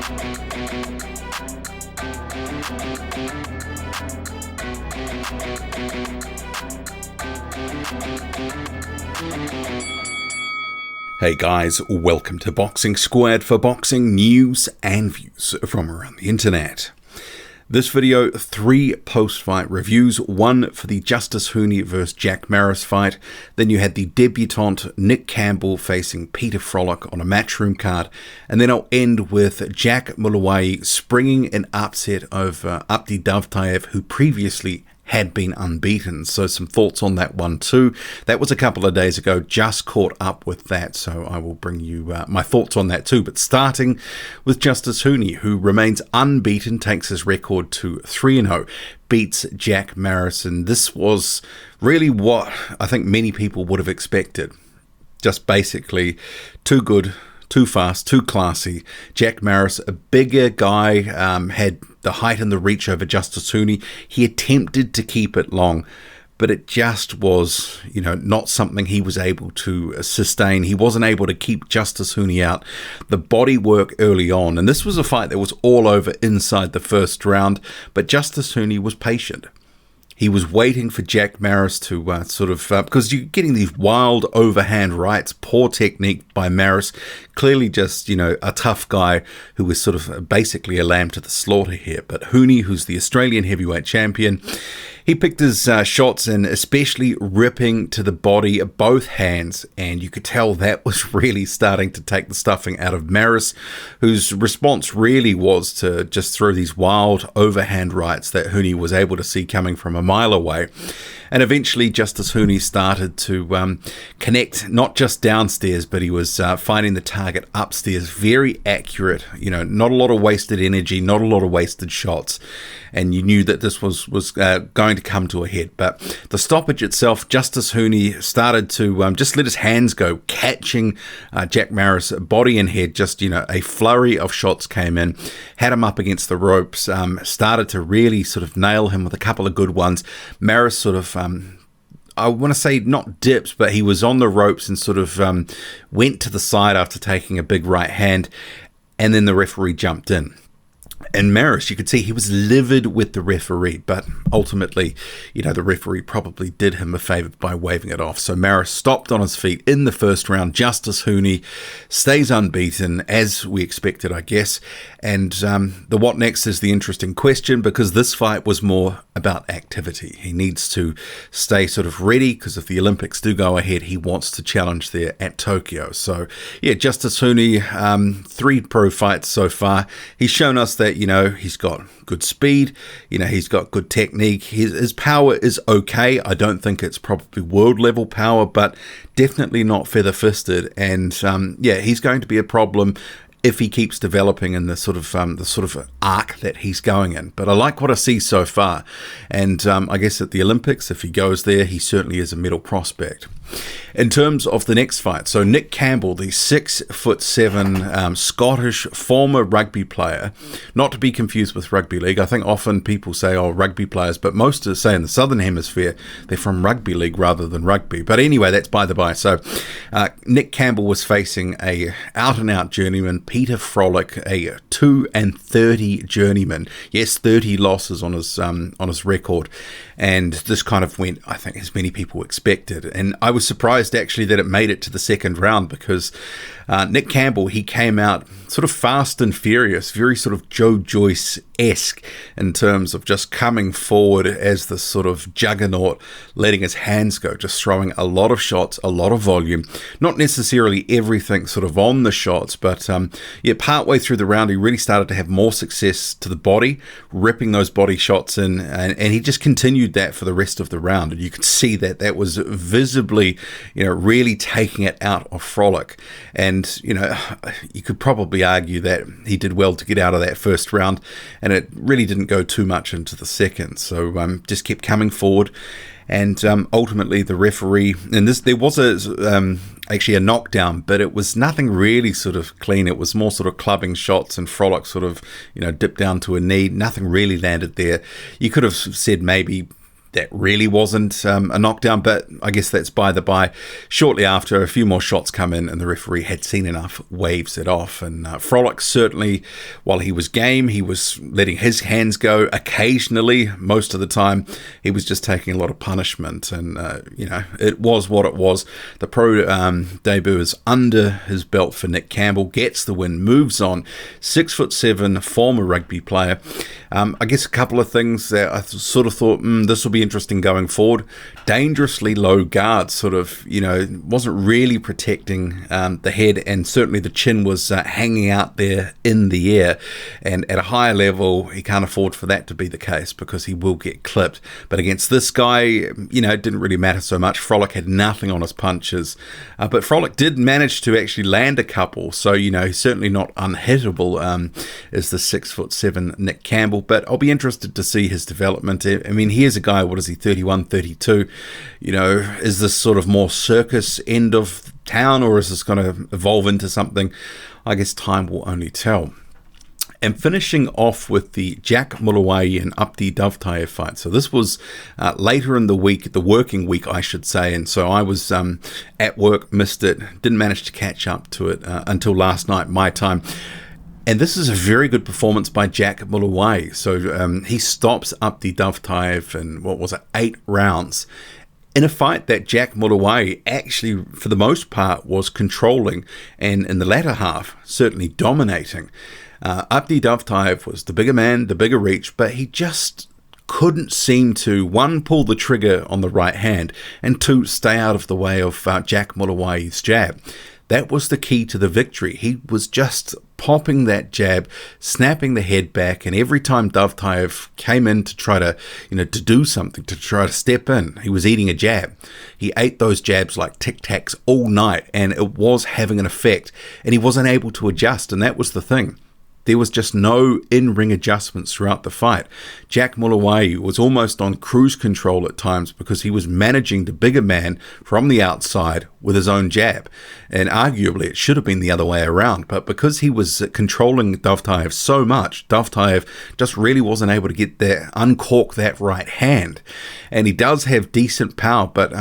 Hey guys, welcome to Boxing Squad for boxing news and views from around the internet. This video, 3 post-fight reviews, one for the Justis Huni vs Jack Maris fight, then you had the debutant Nick Campbell facing Petr Frolich on a matchroom card, and then I'll end with Jack Mulowayi springing an upset over Apti Davtaev, who previously had been unbeaten. So some thoughts on that one too. That was a couple of days ago, just caught up with that, so I will bring you my thoughts on that too. But starting with Justis Huni, who remains unbeaten, takes his record to 3-0, beats Jack Maris, and this was really what I think many people would have expected. Just basically too good, too fast, too classy. Jack Maris, a bigger guy, had the height and the reach over Justis Huni. He attempted to keep it long, but it just was, not something he was able to sustain. He wasn't able to keep Justis Huni out. The body work early on, and this was a fight that was all over inside the first round, but Justis Huni was patient. He was waiting for Jack Maris to because you're getting these wild overhand rights, poor technique by Maris, clearly just, a tough guy who was sort of basically a lamb to the slaughter here. But Huni, who's the Australian heavyweight champion, he picked his shots, and especially ripping to the body, both hands, and you could tell that was really starting to take the stuffing out of Maris, whose response really was to just throw these wild overhand rights that Huni was able to see coming from a mile away. And eventually Justis Huni started to connect, not just downstairs, but he was finding the target upstairs. Very accurate, not a lot of wasted energy, not a lot of wasted shots. And you knew that this was going to come to a head. But the stoppage itself, Justis Huni started to just let his hands go, catching Jack Maris body and head. Just, a flurry of shots came in, had him up against the ropes, started to really sort of nail him with a couple of good ones. Maris sort of I want to say not dips, but he was on the ropes and sort of went to the side after taking a big right hand, and then the referee jumped in. And Maris, you could see he was livid with the referee, but ultimately, the referee probably did him a favor by waving it off. So Maris stopped on his feet in the first round. Justis Huni stays unbeaten, as we expected, I guess. And the what next is the interesting question, because this fight was more about activity. He needs to stay sort of ready, because if the Olympics do go ahead, he wants to challenge there at Tokyo. So yeah, Justis Huni, 3 pro fights so far. He's shown us that, he's got good speed, he's got good technique. His power is okay. I don't think it's probably world level power, but definitely not feather fisted. And he's going to be a problem if he keeps developing in the sort of arc that he's going in. But I like what I see so far. And I guess at the Olympics, if he goes there, he certainly is a medal prospect. In terms of the next fight, so Nick Campbell, the 6'7" Scottish former rugby player, not to be confused with rugby league. I think often people say, rugby players, but most say in the Southern Hemisphere, they're from rugby league rather than rugby. But anyway, that's by the by. So Nick Campbell was facing a out-and-out journeyman, Petr Frolich, a 2-30 journeyman. Yes, 30 losses on his record. And this kind of went, I think, as many people expected. And I was surprised actually that it made it to the second round, because Nick Campbell, he came out sort of fast and furious, very sort of Joe Joyce-esque in terms of just coming forward as the sort of juggernaut, letting his hands go, just throwing a lot of shots, a lot of volume, not necessarily everything sort of on the shots, but partway through the round, he really started to have more success to the body, ripping those body shots in, and he just continued that for the rest of the round. And you could see that that was visibly, really taking it out of Frolich. And, you could probably argue that he did well to get out of that first round, and it really didn't go too much into the second. So just kept coming forward. And ultimately the referee, and there was actually a knockdown, but it was nothing really sort of clean. It was more sort of clubbing shots, and Frolich sort of, dipped down to a knee. Nothing really landed there. You could have said maybe that really wasn't a knockdown, but I guess that's by the by. Shortly after, a few more shots come in, and the referee had seen enough, waves it off. And Frolich, certainly, while he was game, he was letting his hands go occasionally. Most of the time, he was just taking a lot of punishment. And, it was what it was. The pro debut is under his belt for Nick Campbell, gets the win, moves on. 6'7", former rugby player. I guess a couple of things that I sort of thought, this will be interesting going forward. Dangerously low guard, sort of, wasn't really protecting the head, and certainly the chin was hanging out there in the air. And at a higher level, he can't afford for that to be the case because he will get clipped. But against this guy, it didn't really matter so much. Frolich had nothing on his punches, but Frolich did manage to actually land a couple. So, he's certainly not unhittable as the 6'7" Nick Campbell. But I'll be interested to see his development. I mean, here's a guy, what is he, 31, 32? Is this sort of more circus end of town, or is this going to evolve into something? I guess time will only tell. And finishing off with the Jack Mulowayi and Apti Davtaev fight. So this was later in the week, the working week, I should say. And so I was at work, missed it, didn't manage to catch up to it until last night, my time. And this is a very good performance by Jack Mulowayi. So he stops Apti Davtaev in, 8 rounds, in a fight that Jack Mulowayi actually, for the most part, was controlling, and in the latter half, certainly dominating. Apti Davtaev was the bigger man, the bigger reach, but he just couldn't seem to, 1, pull the trigger on the right hand, and 2, stay out of the way of Jack Mulowayi's jab. That was the key to the victory. He was just popping that jab, snapping the head back, and every time Davtaev came in to try to, to do something, to try to step in, he was eating a jab. He ate those jabs like Tic Tacs all night, and it was having an effect, and he wasn't able to adjust, and that was the thing. There was just no in-ring adjustments throughout the fight. Jack Mulowayi was almost on cruise control at times because he was managing the bigger man from the outside with his own jab. And arguably it should have been the other way around. But because he was controlling Davtaev so much, Davtaev just really wasn't able to get there, uncork that right hand. And he does have decent power, but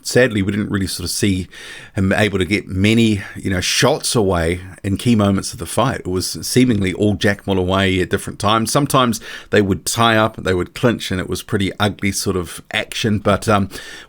sadly we didn't really sort of see him able to get many, shots away in key moments of the fight. It was seemingly all Jack Mulowayi at different times. Sometimes they would tie up, they would clinch, and it was pretty ugly sort of action. But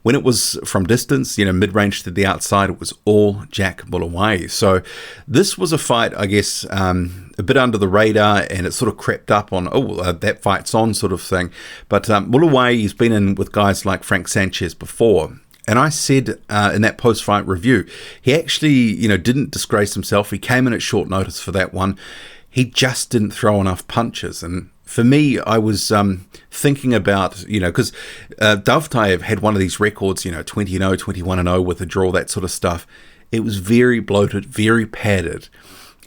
when it was from distance, mid-range to the outside, it was all Jack Mulowayi. So this was a fight, I guess, a bit under the radar, and it sort of crept up on, that fight's on sort of thing. But Mulaway has been in with guys like Frank Sanchez before. And I said in that post-fight review, he actually, didn't disgrace himself. He came in at short notice for that one. He just didn't throw enough punches. And for me, I was thinking about, because Davtaev had one of these records, 20-0, 21-0 with a draw, that sort of stuff. It was very bloated, very padded.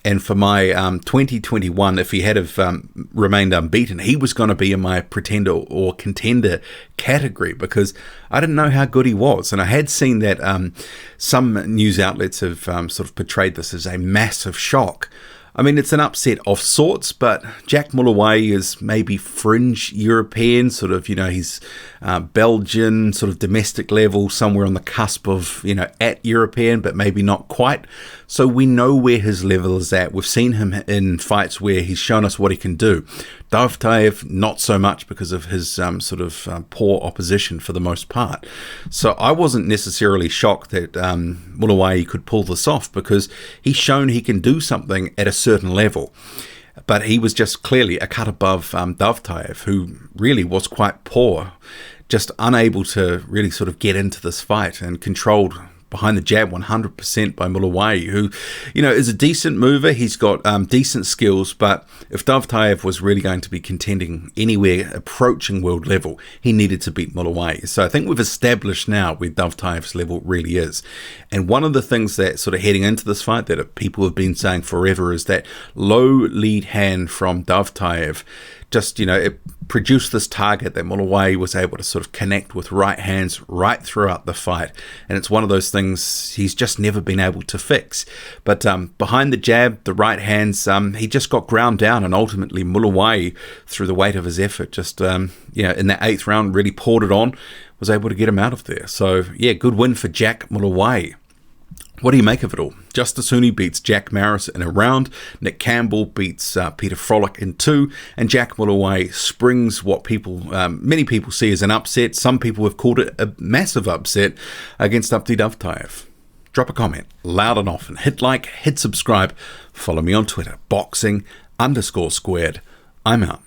And for my 2021, if he had have remained unbeaten, he was going to be in my pretender or contender category because I didn't know how good he was. And I had seen that some news outlets have sort of portrayed this as a massive shock. I mean, it's an upset of sorts, but Jack Mulowayi is maybe fringe European, sort of, he's Belgian, sort of domestic level, somewhere on the cusp of, at European, but maybe not quite. So we know where his level is at. We've seen him in fights where he's shown us what he can do. Davtaev, not so much because of his poor opposition for the most part. So I wasn't necessarily shocked that Mulowayi could pull this off because he's shown he can do something at a certain level. But he was just clearly a cut above Davtaev, who really was quite poor, just unable to really sort of get into this fight, and controlled behind the jab 100% by Mulowayi, who, is a decent mover. He's got decent skills, but if Davtaev was really going to be contending anywhere approaching world level, he needed to beat Mulowayi. So I think we've established now where Davtaev's level really is. And one of the things that sort of heading into this fight that people have been saying forever is that low lead hand from Davtaev just, it produced this target that Mulaway was able to sort of connect with right hands right throughout the fight. And it's one of those things he's just never been able to fix. But behind the jab, the right hands, he just got ground down, and ultimately Mulaway, through the weight of his effort, just, in that 8th round, really poured it on, was able to get him out of there. So, yeah, good win for Jack Mulowayi. What do you make of it all? Justis Huni beats Jack Maris in a round. Nick Campbell beats Petr Frolich in 2. And Jack Mulowayi springs what many people see as an upset. Some people have called it a massive upset against Apti Davtaev. Drop a comment loud and often. Hit like, hit subscribe. Follow me on Twitter, boxing_squared. I'm out.